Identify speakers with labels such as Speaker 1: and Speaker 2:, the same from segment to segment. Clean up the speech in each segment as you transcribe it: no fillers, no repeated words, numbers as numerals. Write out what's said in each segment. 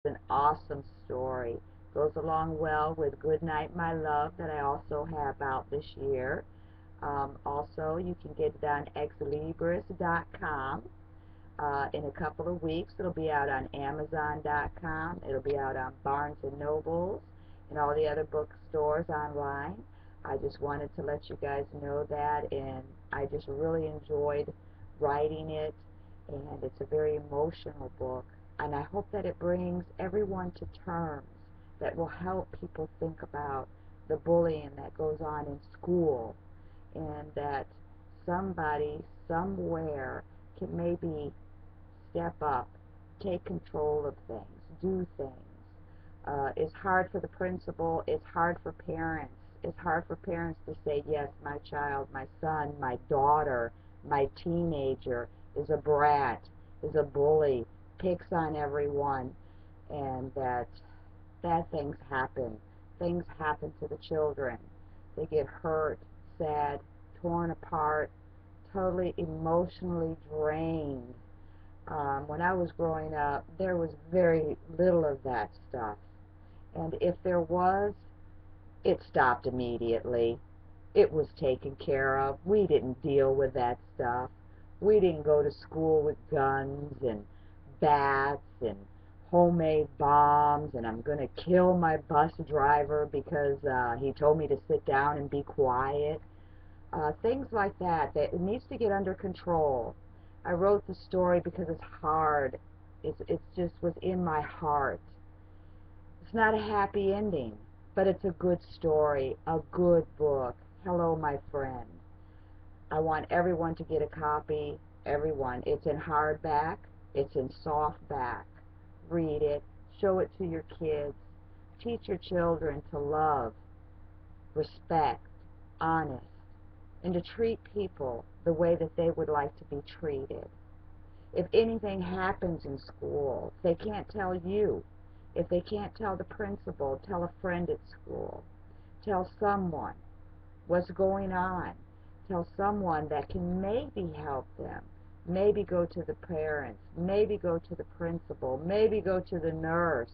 Speaker 1: An awesome story. Goes along well with Good Night, My Love that I also have out this year. Also, you can get it on exlibris.com. In a couple of weeks, it'll be out on Amazon.com. It'll be out on Barnes and Nobles and all the other bookstores online. I just wanted to let you guys know that, and I just really enjoyed writing it, and it's a very emotional book, and I hope that it brings everyone to terms that will help people think about the bullying that goes on in school, and that somebody somewhere can maybe step up, take control of things, do things. It's hard for the principal, it's hard for parents. It's hard for parents to say, yes, my child, my son, my daughter, my teenager is a brat, is a bully, picks on everyone, and that bad things happen. Things happen to the children. They get hurt, sad, torn apart, totally emotionally drained. When I was growing up, there was very little of that stuff. And if there was, it stopped immediately. It was taken care of. We didn't deal with that stuff. We didn't go to school with guns and bats and homemade bombs, and I'm going to kill my bus driver because he told me to sit down and be quiet. Things like that, that it needs to get under control. I wrote the story because it's hard. It's just was in my heart. It's not a happy ending, but it's a good story, a good book. Hello, my friend. I want everyone to get a copy. Everyone. It's in hardback. It's in softback. Read it. Show it to your kids. Teach your children to love, respect, honest, and to treat people the way that they would like to be treated. If anything happens in school, they can't tell you. If they can't tell the principal, tell a friend at school. Tell someone what's going on. Tell someone that can maybe help them. Maybe go to the parents. Maybe go to the principal. Maybe go to the nurse.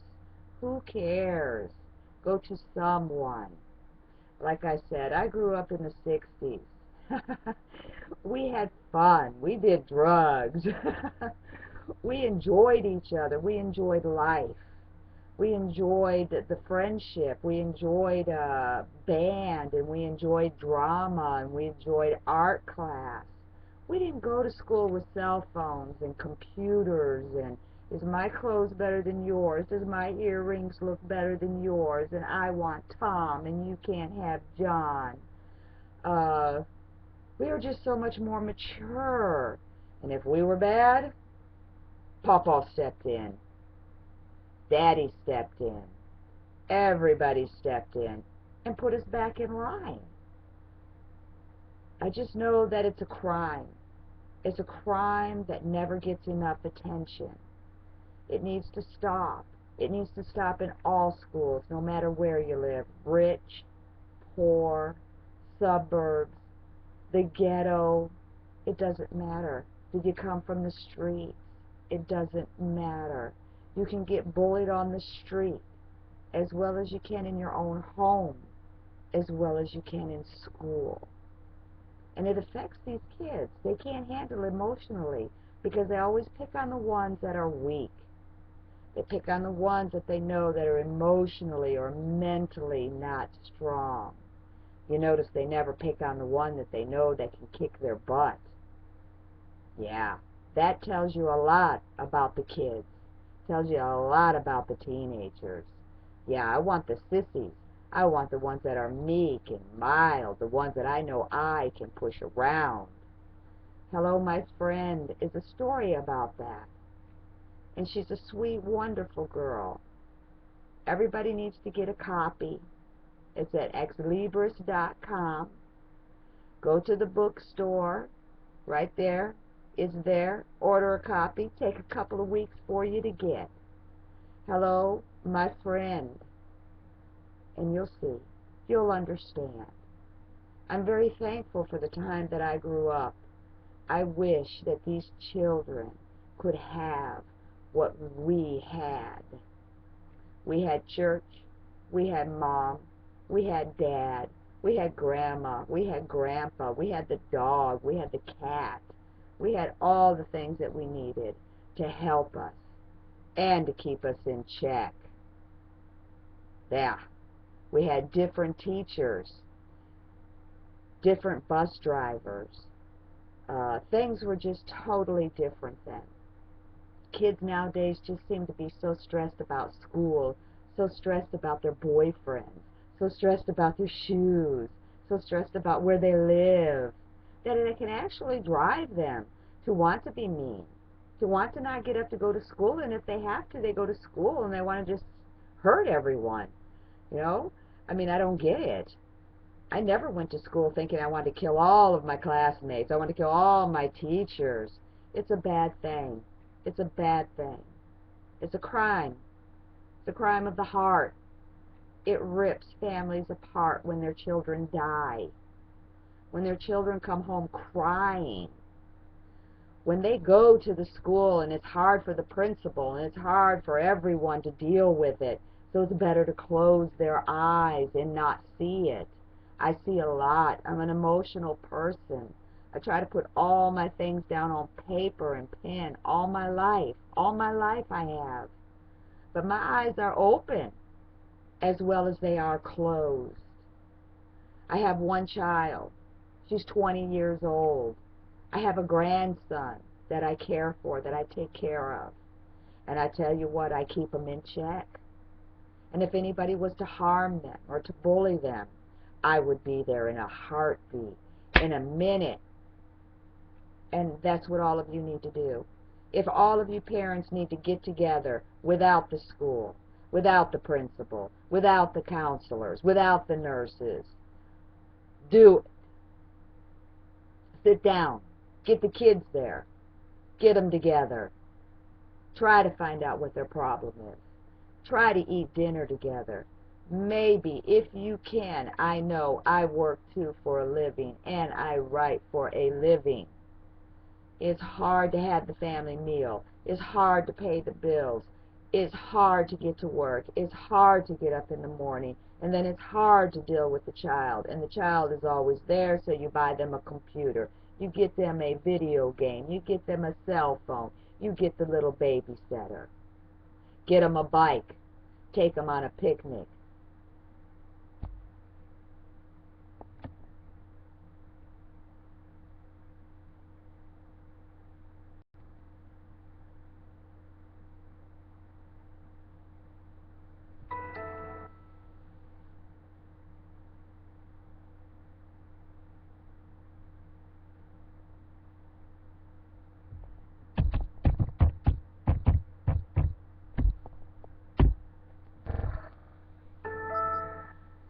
Speaker 1: Who cares? Go to someone. Like I said, I grew up in the 60s. We had fun. We did drugs. We enjoyed each other. We enjoyed life. We enjoyed the friendship. We enjoyed band, and we enjoyed drama, and we enjoyed art class. We didn't go to school with cell phones and computers and is my clothes better than yours? Does my earrings look better than yours? And I want Tom and you can't have John. Uh, we were just so much more mature. And if we were bad, Papa stepped in. Daddy stepped in. Everybody stepped in and put us back in line. I just know that it's a crime. It's a crime that never gets enough attention. It needs to stop. It needs to stop in all schools, no matter where you live. Rich, poor, suburbs, the ghetto. It doesn't matter. Did you come from the streets? It doesn't matter. You can get bullied on the street as well as you can in your own home, as well as you can in school. And it affects these kids. They can't handle it emotionally because they always pick on the ones that are weak. They pick on the ones that they know that are emotionally or mentally not strong. You notice they never pick on the one that they know that can kick their butt. Yeah, that tells you a lot about the kids. Tells you a lot about the teenagers. Yeah, I want the sissies. I want the ones that are meek and mild, the ones that I know I can push around. Hello, My Friend is a story about that. And she's a sweet, wonderful girl. Everybody needs to get a copy. It's at exlibris.com. Go to the bookstore. Right there. It's there. Order a copy. Take a couple of weeks for you to get. Hello, my friend. And you'll see. You'll understand. I'm very thankful for the time that I grew up. I wish that these children could have what we had. We had church, we had mom, we had dad, we had grandma, we had grandpa, we had the dog, we had the cat. We had all the things that we needed to help us and to keep us in check. Yeah. We had different teachers, different bus drivers. Things were just totally different then. Kids nowadays just seem to be so stressed about school, so stressed about their boyfriends, so stressed about their shoes, so stressed about where they live, that it can actually drive them to want to be mean, to want to not get up to go to school, and if they have to, they go to school and they want to just hurt everyone. You know? I mean, I don't get it. I never went to school thinking I wanted to kill all of my classmates. I want to kill all my teachers. It's a bad thing. It's a bad thing. It's a crime. It's a crime of the heart. It rips families apart when their children die. When their children come home crying. When they go to the school and it's hard for the principal and it's hard for everyone to deal with it. So it's better to close their eyes and not see it. I see a lot. I'm an emotional person. I try to put all my things down on paper and pen all my life. All my life I have. But my eyes are open as well as they are closed. I have one child. She's 20 years old. I have a grandson that I care for, that I take care of. And I tell you what, I keep them in check. And if anybody was to harm them or to bully them, I would be there in a heartbeat, in a minute. And that's what all of you need to do. If all of you parents need to get together without the school, without the principal, without the counselors, without the nurses, do it. Sit down. Get the kids there. Get them together. Try to find out what their problem is. Try to eat dinner together. Maybe, if you can, I know I work too for a living, and I write for a living. It's hard to have the family meal. It's hard to pay the bills. It's hard to get to work. It's hard to get up in the morning. And then it's hard to deal with the child. And the child is always there, so you buy them a computer. You get them a video game. You get them a cell phone. You get the little babysitter. Get them a bike. Take them on a picnic.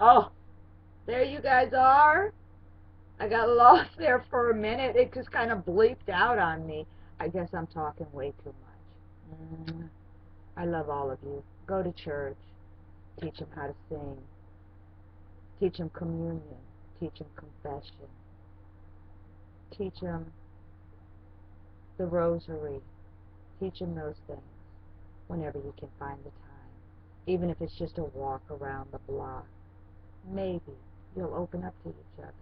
Speaker 1: Oh, there you guys are. I got lost there for a minute. It just kind of bleeped out on me. I guess I'm talking way too much. I love all of you. Go to church. Teach them how to sing. Teach them communion. Teach them confession. Teach them the rosary. Teach them those things whenever you can find the time. Even if it's just a walk around the block. Maybe you'll open up to each other.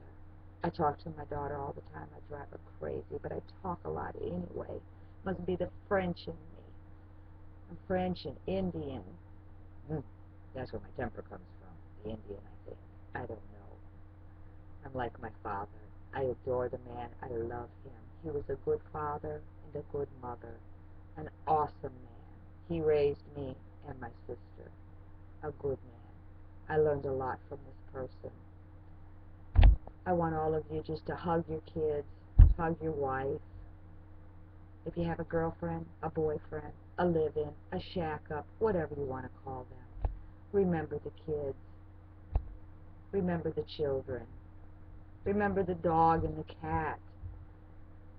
Speaker 1: I talk to my daughter all the time. I drive her crazy, but I talk a lot anyway. Must be the French in me. I'm French and Indian. That's where my temper comes from. The Indian, I think. I don't know. I'm like my father. I adore the man. I love him. He was a good father and a good mother. An awesome man. He raised me and my sister. A good man. I learned a lot from this person. I want all of you just to hug your kids, hug your wife. If you have a girlfriend, a boyfriend, a live-in, a shack-up, whatever you want to call them, remember the kids. Remember the children. Remember the dog and the cat.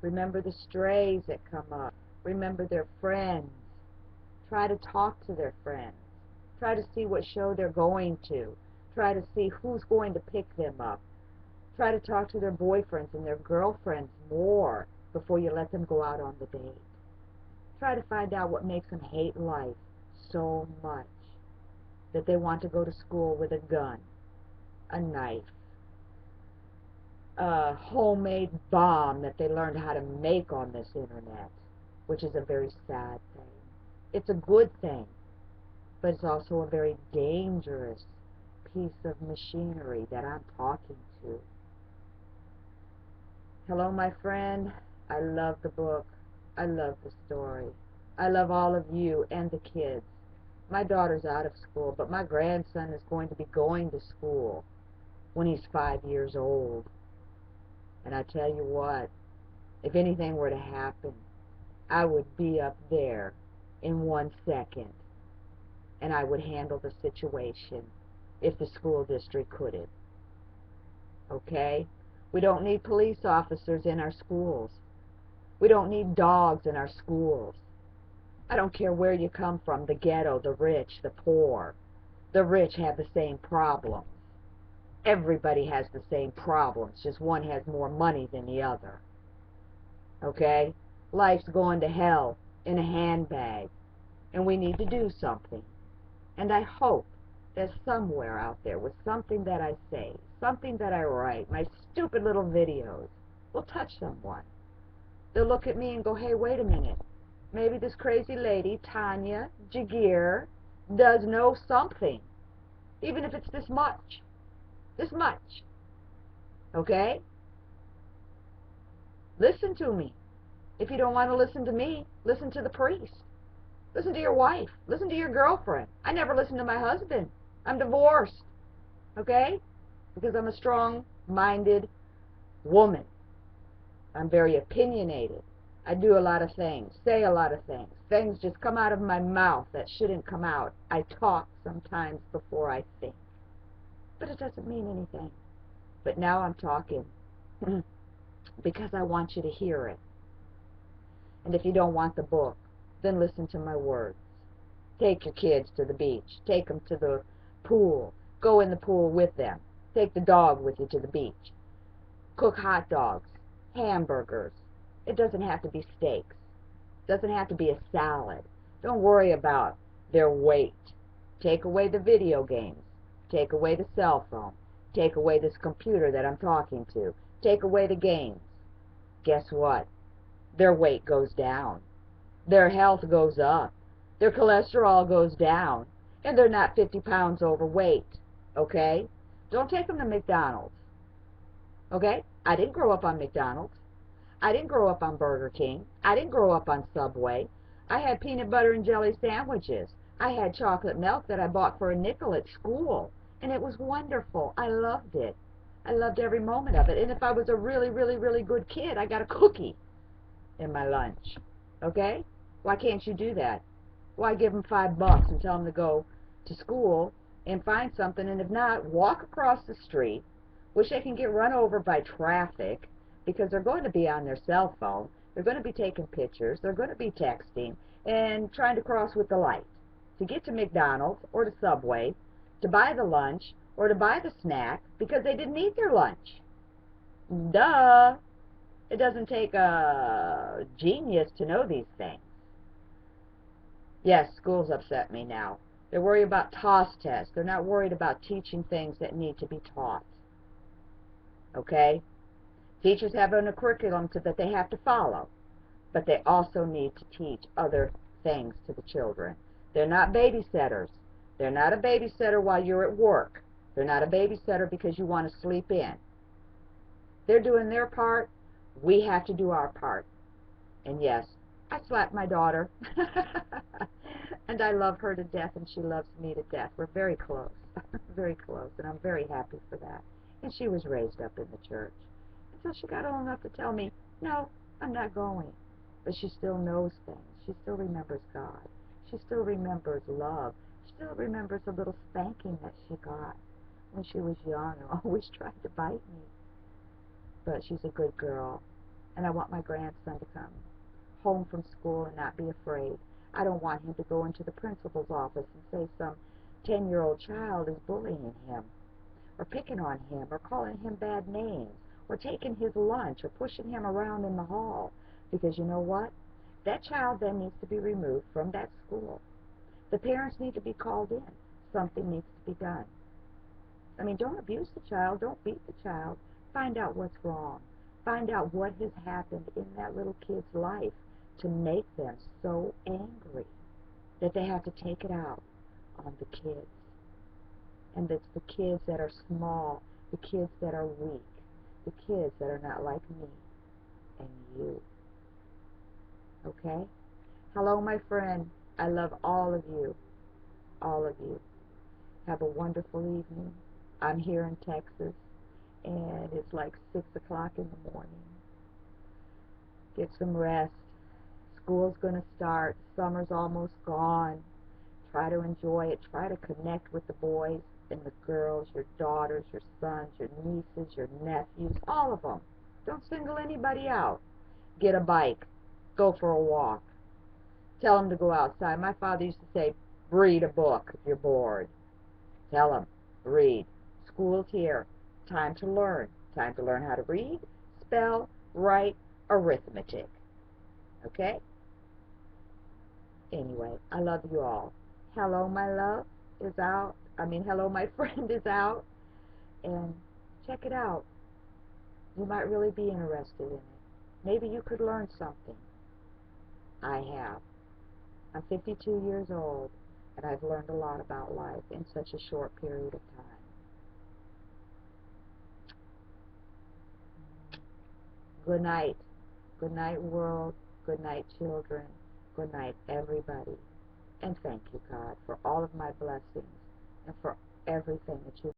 Speaker 1: Remember the strays that come up. Remember their friends. Try to talk to their friends. Try to see what show they're going to. Try to see who's going to pick them up. Try to talk to their boyfriends and their girlfriends more before you let them go out on the date. Try to find out what makes them hate life so much. that they want to go to school with a gun, a knife, a homemade bomb that they learned how to make on this internet, which is a very sad thing. It's a good thing, but it's also a very dangerous piece of machinery that I'm talking to. Hello, my friend. I love the book. I love the story. I love all of you and the kids. My daughter's out of school, but my grandson is going to be going to school when he's 5 years old. And I tell you what, if anything were to happen, I would be up there in 1 second, and I would handle the situation if the school district couldn't. Okay? We don't need police officers in our schools. We don't need dogs in our schools. I don't care where you come from, the ghetto, the rich, the poor. The rich have the same problems. Everybody has the same problems, just one has more money than the other. Okay? Life's going to hell in a handbag, and we need to do something. And I hope that somewhere out there with something that I say, something that I write, my stupid little videos, will touch someone. They'll look at me and go, hey, wait a minute. Maybe this crazy lady, Tanya Jagir, does know something, even if it's this much. This much. Okay? Listen to me. If you don't want to listen to me, listen to the priest. Listen to your wife. Listen to your girlfriend. I never listen to my husband. I'm divorced. Okay? Because I'm a strong-minded woman. I'm very opinionated. I do a lot of things, say a lot of things. Things just come out of my mouth that shouldn't come out. I talk sometimes before I think. But it doesn't mean anything. But now I'm talking because I want you to hear it. And if you don't want the book, then listen to my words. Take your kids to the beach. Take them to the pool. Go in the pool with them. Take the dog with you to the beach. Cook hot dogs, hamburgers. It doesn't have to be steaks. It doesn't have to be a salad. Don't worry about their weight. Take away the video games. Take away the cell phone. Take away this computer that I'm talking to. Take away the games. Guess what? Their weight goes down. Their health goes up. Their cholesterol goes down. And they're not 50 pounds overweight. Okay? Don't take them to McDonald's. Okay? I didn't grow up on McDonald's. I didn't grow up on Burger King. I didn't grow up on Subway. I had peanut butter and jelly sandwiches. I had chocolate milk that I bought for a nickel at school. And it was wonderful. I loved it. I loved every moment of it. And if I was a really, really, really good kid, I got a cookie in my lunch. Okay? Why can't you do that? Why give them $5 and tell them to go to school and find something, and if not, walk across the street, which they can get run over by traffic because they're going to be on their cell phone, they're going to be taking pictures, they're going to be texting, and trying to cross with the light to get to McDonald's or to Subway, to buy the lunch or to buy the snack because they didn't eat their lunch. Duh! It doesn't take a genius to know these things. Yes, schools upset me now. They're worried about TOS tests. They're not worried about teaching things that need to be taught. Okay? Teachers have a curriculum that they have to follow, but they also need to teach other things to the children. They're not babysitters. They're not a babysitter while you're at work. They're not a babysitter because you want to sleep in. They're doing their part. We have to do our part. And yes, I slapped my daughter. And I love her to death, and she loves me to death. We're very close. Very close, and I'm very happy for that. And she was raised up in the church. Until she got old enough to tell me, no, I'm not going. But she still knows things. She still remembers God. She still remembers love. She still remembers a little spanking that she got when she was young and always tried to bite me. But she's a good girl. And I want my grandson to come home from school and not be afraid. I don't want him to go into the principal's office and say some 10-year-old child is bullying him, or picking on him, or calling him bad names, or taking his lunch, or pushing him around in the hall. Because you know what? That child then needs to be removed from that school. The parents need to be called in. something needs to be done. I mean, don't abuse the child, don't beat the child. Find out what's wrong. Find out what has happened in that little kid's life to make them so angry that they have to take it out on the kids. And it's the kids that are small, the kids that are weak, the kids that are not like me and you. Okay? Hello, my friend. I love all of you. All of you. Have a wonderful evening. I'm here in Texas, and it's like 6 o'clock in the morning. Get some rest. School's going to start. Summer's almost gone. Try to enjoy it. Try to connect with the boys and the girls, your daughters, your sons, your nieces, your nephews, all of them. Don't single anybody out. Get a bike. Go for a walk. Tell them to go outside. My father used to say, read a book if you're bored. Tell them, read. School's here. Time to learn. Time to learn how to read, spell, write, arithmetic. Okay? Anyway, I love you all. Hello, my love is out. Hello, my friend is out. And check it out. You might really be interested in it. Maybe you could learn something. I have. I'm 52 years old, and I've learned a lot about life in such a short period of time. Good night. Good night, world. Good night, children. Good night, everybody. And thank you, God, for all of my blessings and for everything that you've